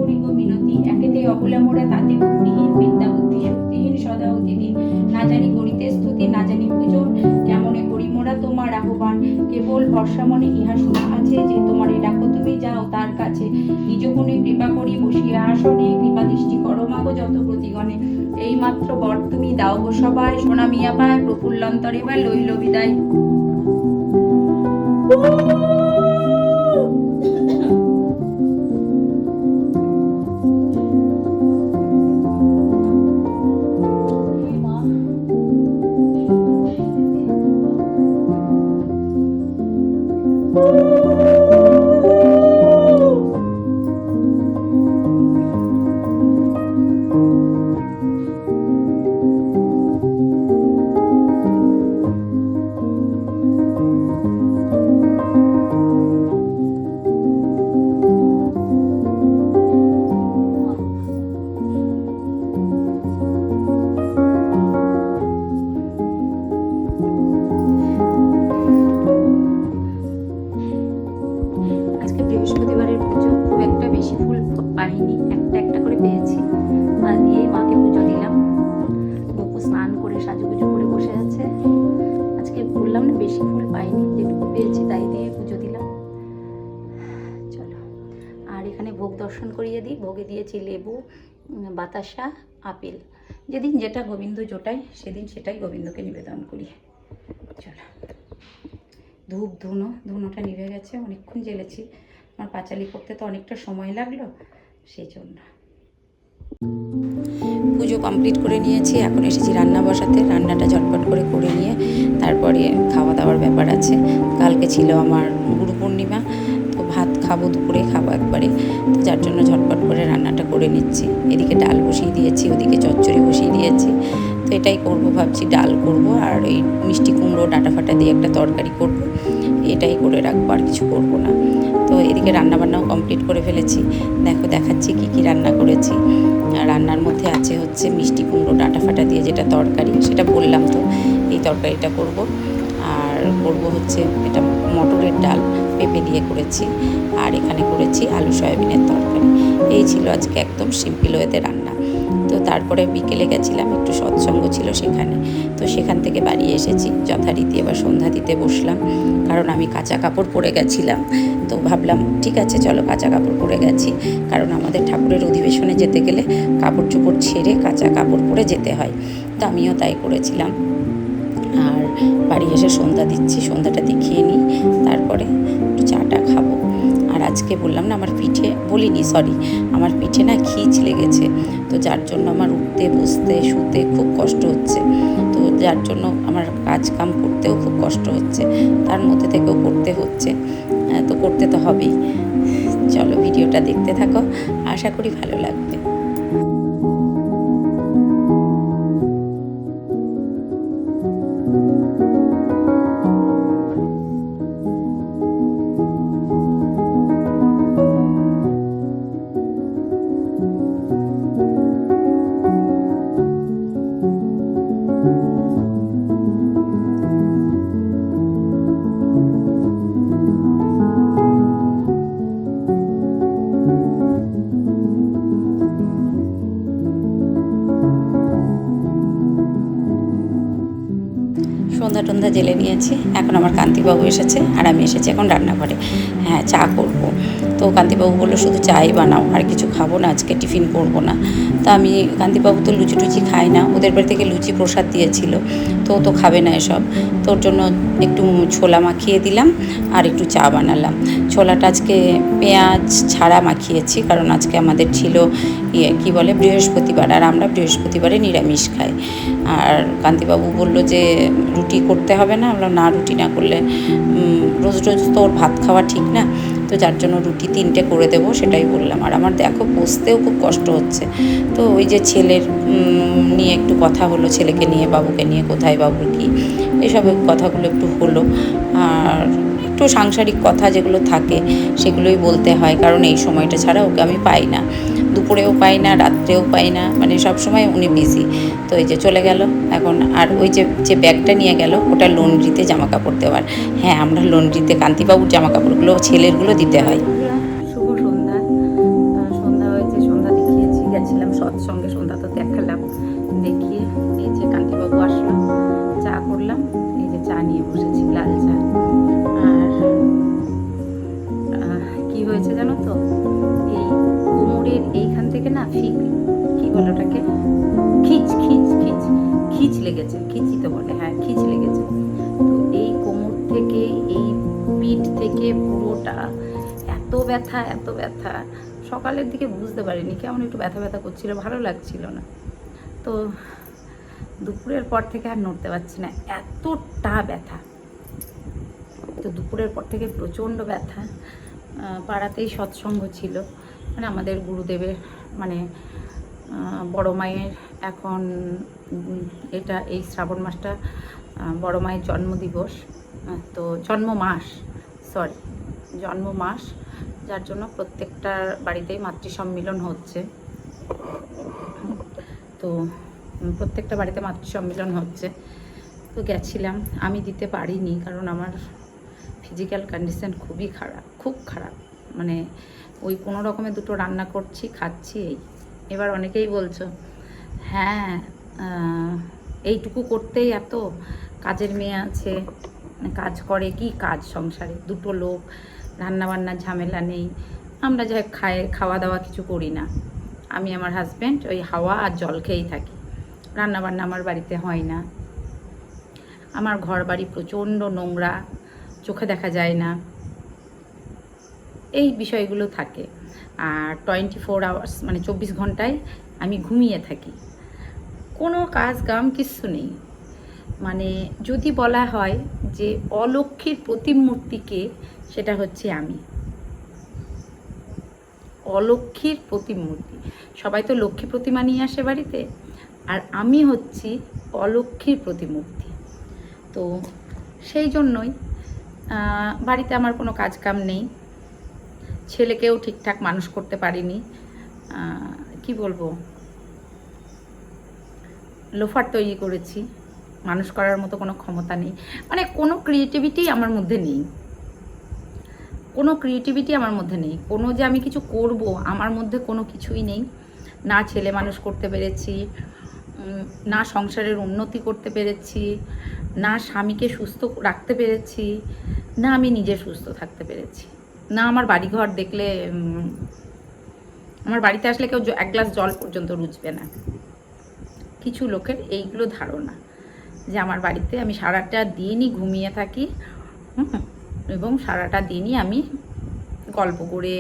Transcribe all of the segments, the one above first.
করি গো মিনতি, একেতে অবলা মোরা তাতে বুদ্ধিহীন, বিদ্যা বুদ্ধি শক্তিহীন, সদা অতিথি। না জানি করিতে স্তুতি, না জানি পূজন, কেমনে করি মোরা তোমার আহ্বান। কেবল ভরসা মনে ইহা শোনা আছে, যে তোমারে ডাকো তুমি যাও তার কাছে। নিজ গুণে কৃপা করি বসিয়া আসনে, কৃপা দৃষ্টি করো মাগো যত প্রতিগণে। এই মাত্র বর তুমি দাও গো সবাই, সোনা মিয়া পায় প্রফুল্লন্তরে বা লইল বিদায়। আজকে বৃহস্পতিবারের পুজো, খুব একটা বেশি ফুল পাইনি, একটা একটা করে পেয়েছি। তা দিয়ে মাকে পুজো দিলাম। বপু স্নান করে সাজুগুজু করে বসে আছে। আজকে বললাম না বেশি ফুল পাইনি, যেটুকু পেয়েছি তাই দিয়ে পুজো দিলাম। চলো, আর এখানে ভোগ দর্শন করিয়ে দিই। ভোগে দিয়েছি লেবু, বাতাসা, আপেল। যেদিন যেটা গোবিন্দ জোটায় সেদিন সেটাই গোবিন্দকে নিবেদন করি। চলো, ধূপ ধুনোটা নিভে গেছে, অনেকক্ষণ জ্বেলেছি। আমার পাঁচালি করতে তো অনেকটা সময় লাগলো, সেই জন্য। পুজো কমপ্লিট করে নিয়েছি, এখন এসেছি রান্না বসাতে। রান্নাটা ঝটপট করে নিয়ে তারপরে খাওয়া দাওয়ার ব্যাপার আছে। কালকে ছিল আমার গুরু পূর্ণিমা, তো ভাত খাবো, দুপুরে খাবো একবারে, তো যার জন্য ঝটপট করে রান্নাটা করে নিচ্ছি। এদিকে ডাল বসিয়ে দিয়েছি, ওদিকে চচ্চড়ি বসিয়ে দিয়েছি। তো এটাই করবো ভাবছি, ডাল করব আর এই মিষ্টি কুমড়ো ডাঁটা ফাটা দিয়ে একটা তরকারি করব, এটাই করে রাখবো, আর কিছু করবো না। তো এদিকে রান্নাবান্নাও কমপ্লিট করে ফেলেছি। দেখো দেখাচ্ছি কি রান্না করেছি। রান্নার মধ্যে আছে হচ্ছে মিষ্টি কুমড়ো ডাঁটা ফাটা দিয়ে যেটা তরকারি, সেটা বললাম তো, এই তরকারিটা করব। আর করব হচ্ছে এটা মটরের ডাল পেঁপে দিয়ে করেছি, আর এখানে করেছি আলু সয়াবিনের তরকারি। এই ছিল আজকে একদম সিম্পল ওয়েতে রান্না। তো তারপরে বিকেলে গেছিলাম, একটু সৎসঙ্গ ছিল সেখানে, তো সেখান থেকে বাড়ি এসেছি যথারীতি। এবার সন্ধ্যা দিতে বসলাম, কারণ আমি কাঁচা কাপড় পরে গেছিলাম। তো ভাবলাম ঠিক আছে চলো, কাঁচা কাপড় পরে গেছি, কারণ আমাদের ঠাকুরের অধিবেশনে যেতে গেলে কাপড় চোপড় ছেড়ে কাঁচা কাপড় পরে যেতে হয়। তো আমিও তাই করেছিলাম। আর বাড়ি এসে সন্ধ্যা দিচ্ছি, সন্ধ্যাটা দেখিয়ে নিই, তারপরে একটু চাটা খাবো। আর আজকে বললাম না আমার পিঠে, বলিনি সরি, আমার পিঠে না খিঁচ লেগেছে, তো যার জন্য আমার উঠতে বসতে শুতে খুব কষ্ট হচ্ছে। তো যার জন্য আমার কাজ কাম করতেও খুব কষ্ট হচ্ছে, তার মধ্যে থেকেও করতে হচ্ছে। তো করতে তো হবেই। চলো ভিডিওটা দেখতে থাকো, আশা করি ভালো লাগবে। সন্ধ্যা টন্ধা জেলে নিয়েছি, এখন আমার কান্তিবাবু এসেছে আর আমি এসেছি এখন রান্নাঘরে। হ্যাঁ, চা করব। তো কান্তিবাবু বললো শুধু চাই বানাও, আর কিছু খাবো না, আজকে টিফিন করবো না। তা আমি, কান্তিবাবু তো লুচি টুচি খায় না, ওদের বাড়ি থেকে লুচি প্রসাদ দিয়েছিল, তো ও তো খাবে না এসব। তোর জন্য একটু ছোলা মাখিয়ে দিলাম আর একটু চা বানালাম। ছোলাটা আজকে পেঁয়াজ ছাড়া মাখিয়েছি, কারণ আজকে আমাদের ছিল কি বলে বৃহস্পতিবার, আর আমরা বৃহস্পতিবারে নিরামিষ খাই। আর কান্তিবাবু বলল যে রুটি করতে হবে না, আমরা না রুটি না করলে রোজ রোজ তো ওর ভাত খাওয়া ঠিক না, তো যার জন্য রুটি 3টে করে দেবো, সেটাই বললাম। আর আমার দেখো বসতেও খুব কষ্ট হচ্ছে, তো ওই যে ছেলের নিয়ে একটু কথা হলো, ছেলেকে নিয়ে বাবুকে নিয়ে কোথায় বাবুর কী, এসব কথাগুলো একটু হলো। আর একটু সাংসারিক কথা যেগুলো থাকে সেগুলোই বলতে হয়, কারণ এই সময়টা ছাড়া ওকে আমি পাই না, দুপুরেও পাই না, রাত্রেও পাই না, মানে সব সময় উনি বিজি। তো এই যে চলে গেল এখন। আর ওই যে ব্যাগটা নিয়ে গেল, ওটা লন্ড্রিতে জামা কাপড় দেওয়ার। হ্যাঁ, আমরা লন্ড্রিতে কান্তিবাবুর জামা কাপড়গুলো ছেলেরগুলো দিতে হয়। শুভ সন্ধ্যা। সন্ধ্যা হয়েছে সৎসঙ্গে সন্ধ্যা তো দেখালাম, দেখিয়ে এই যে কান্তিবাবু আসলো, চা করলাম, এই যে চা নিয়ে বসেছি, লাল চা। আর কি হয়েছে জানো তো, এই কোমরের এইখান থেকে না কি বলে ওটাকে, খিচ খিচ খিচ খিচ লেগেছে, খিচই তো বলে, হ্যাঁ খিচ লেগেছে। তো এই কোমর থেকে এই পিঠ থেকে পুরোটা এত ব্যথা, এত ব্যথা। সকালের দিকে বুঝতে পারিনি, কেমন একটু ব্যথা ব্যথা করছিল, ভালো লাগছিল না। তো দুপুরের পর থেকে আর নড়তে পারছি না, এতটা ব্যথা। তো দুপুরের পর থেকে প্রচণ্ড ব্যথা। পাড়াতেই সৎসঙ্গ ছিল, মানে আমাদের গুরুদেবের, মানে বড় মায়ের এখন এটা এই শ্রাবণ মাসটা বড় মায়ের জন্মদিবস, তো জন্ম মাস, যার জন্য প্রত্যেকটা বাড়িতেই মাতৃ সম্মিলন হচ্ছে। তো প্রত্যেকটা বাড়িতে মাতৃ সম্মিলন হচ্ছে, তো গেছিলাম। আমি দিতে পারিনি, কারণ আমার ফিজিক্যাল কন্ডিশন খুবই খারাপ, খুব খারাপ। মানে ওই কোনো রকমে দুটো রান্না করছি, খাচ্ছি। এবার অনেকেই বলছো, হ্যাঁ এইটুকু করতেই এত, কাজের মেয়ে আছে, কাজ করে, কি কাজ সংসারে, দুটো লোক, রান্নাবান্নার ঝামেলা নেই। আমরা যা খাওয়া দাওয়া কিছু করি না, আমি আমার হাজব্যান্ড ওই হাওয়া আর জল খেয়েই থাকি, রান্নাবান্না আমার বাড়িতে হয় না। আমার ঘর বাড়ি প্রচণ্ড নোংরা, চোখে দেখা যায় না, এই বিষয়গুলো থাকে। আর 24 আওয়ার্স মানে 24 ঘন্টায় আমি ঘুমিয়ে থাকি, কোনো কাজ কাম কিচ্ছু নেই। মানে যদি বলা হয় যে অলক্ষ্মীর প্রতিমূর্তিকে, সেটা হচ্ছে আমি, অলক্ষ্মীর প্রতিমূর্তি। সবাই তো লক্ষ্মী প্রতিমা নিয়ে আসে বাড়িতে, আর আমি হচ্ছি অলক্ষ্মীর প্রতিমূর্তি। তো সেই জন্যই বাড়িতে আমার কোনো কাজ কাম নেই, ছেলেকেও ঠিকঠাক মানুষ করতে পারিনি। কি বলবো, লোফার তৈরি করেছি, মানুষ করার মতো কোনো ক্ষমতা নেই। মানে কোনো ক্রিয়েটিভিটি আমার মধ্যে নেই, কোনো যে আমি কিছু করব আমার মধ্যে কোনো কিছুই নেই। না ছেলে মানুষ করতে পেরেছি, না সংসারের উন্নতি করতে পেরেছি, না স্বামীকে সুস্থ রাখতে পেরেছি, না আমি নিজে সুস্থ থাকতে পেরেছি, না আমার বাড়িঘর দেখলে, আমার বাড়িতে আসলে কেউ এক গ্লাস জল পর্যন্ত রুচবে না। কিছু লোকের এইগুলো ধারণা যে আমার বাড়িতে আমি সারাটা দিনই ঘুমিয়ে থাকি, এবং সারাটা দিনই আমি গল্প করে,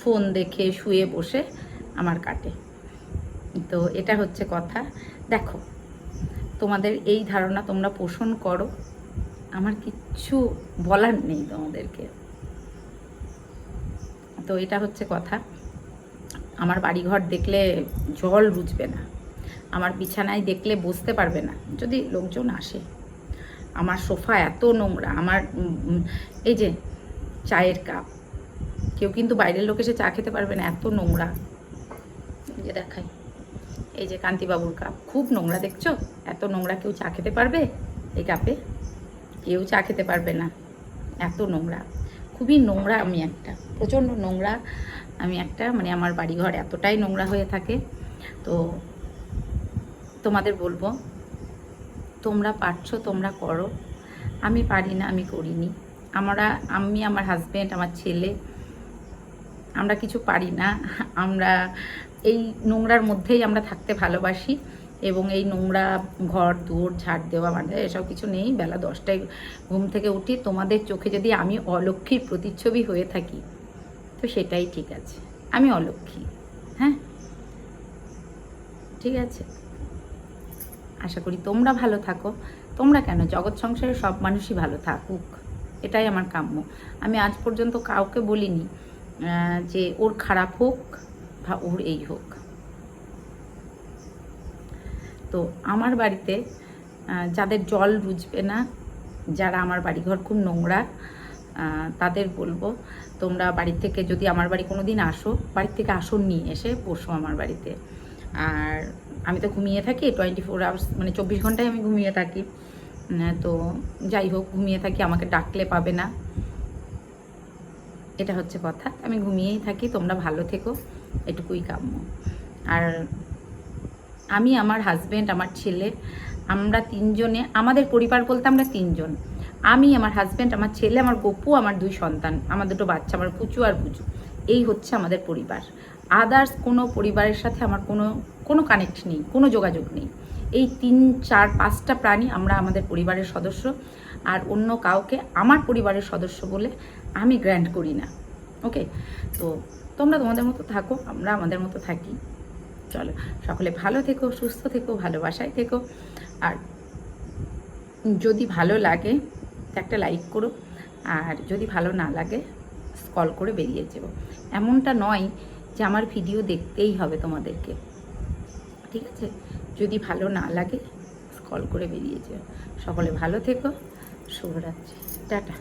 ফোন দেখে, শুয়ে বসে আমার কাটে। তো এটা হচ্ছে কথা। দেখো, তোমাদের এই ধারণা তোমরা পোষণ করো, আমার কিচ্ছু বলার নেই তোমাদেরকে। তো এটা হচ্ছে কথা। আমার বাড়িঘর দেখলে জল রুচবে না, আমার বিছানায় দেখলে বসতে পারবে না যদি লোকজন আসে। আমার সোফা এত নোংরা, আমার এই যে চায়ের কাপ, কেউ কিন্তু বাইরের লোক এসে চা খেতে পারবে না, এত নোংরা। যে দেখাই, এই যে কান্তিবাবুর কাপ, খুব নোংরা, দেখছো? এত নোংরা, কেউ চা খেতে পারবে এই কাপে? কেউ চা খেতে পারবে না, এত নোংরা, খুবই নোংরা। আমি একটা প্রচণ্ড নোংরা, আমি একটা, মানে আমার বাড়িঘর এতটাই নোংরা হয়ে থাকে। তো তোমাদের বলবো, তোমরা পারছো, তোমরা করো, আমি পারি না, আমি করিনি। আমি আমার হাজব্যান্ড, আমার ছেলে, আমরা কিছু পারি না। আমরা এই নোংরার মধ্যেই আমরা থাকতে ভালোবাসি, এবং এই নোংরা ঘর দুয়ার ঝাড় দেওয়া, মানে এসব কিছু নেই। বেলা 10টায় ঘুম থেকে উঠি, তোমাদের চোখে যদি আমি অলক্ষ্মীর প্রতিচ্ছবি হয়ে থাকি তো সেটাই ঠিক আছে, আমি অলক্ষ্মী। হ্যাঁ, ঠিক আছে। আশা করি তোমরা ভালো থাকো। তোমরা কেন, জগৎ সংসারে সব মানুষই ভালো থাকুক, এটাই আমার কাম্য। আমি আজ পর্যন্ত কাউকে বলিনি যে ওর খারাপ হোক বা ওর এই হোক। তো আমার বাড়িতে যাদের জল রুচবে না, যারা আমার বাড়িঘর খুব নোংরা, তাদের বলবো, তোমরা বাড়ি থেকে যদি আমার বাড়ি কোনো দিন আসো, বাড়ির থেকে আসন নিয়ে এসে বসো আমার বাড়িতে। আর আমি তো ঘুমিয়ে থাকি 24 আওয়ার্স, মানে 24 ঘন্টায় আমি ঘুমিয়ে থাকি। তো যাই হোক, ঘুমিয়ে থাকি, আমাকে ডাকলে পাবে না, এটা হচ্ছে কথা। আমি ঘুমিয়েই থাকি, তোমরা ভালো থেকো, এটুকুই কাম্য। আর আমি, আমার হাজব্যান্ড, আমার ছেলে, আমরা তিনজনে, আমাদের পরিবার বলতে আমরা তিনজন। আমি, আমার হাজব্যান্ড, আমার ছেলে, আমার গপু, আমার 2 সন্তান, আমার 2 বাচ্চা, আমার পুচু আর পুচু। এই হচ্ছে আমাদের পরিবার। আদার্স কোনো পরিবারের সাথে আমার কোনো কানেক্ট নেই, কোনো যোগাযোগ নেই। এই 3, 4, 5টা প্রাণী আমরা আমাদের পরিবারের সদস্য। আর অন্য কাউকে আমার পরিবারের সদস্য বলে আমি গ্র্যান্ট করি না। ওকে, তো তোমরা তোমাদের মতো থাকো, আমরা আমাদের মতো থাকি। চলো, সকলে ভালো থেকো, সুস্থ থেকো, ভালোবাসায় থেকো। আর যদি ভালো লাগে একটা লাইক করো, আর যদি ভালো না লাগে স্ক্রল করে বেরিয়ে যাবো। এমনটা নয় যে আমার ভিডিও দেখতেই হবে তোমাদেরকে, ঠিক আছে? যদি ভালো না লাগে স্ক্রল করে বেরিয়ে যাও। সকলে ভালো থেকো, শুভরাত্রি, টাটা।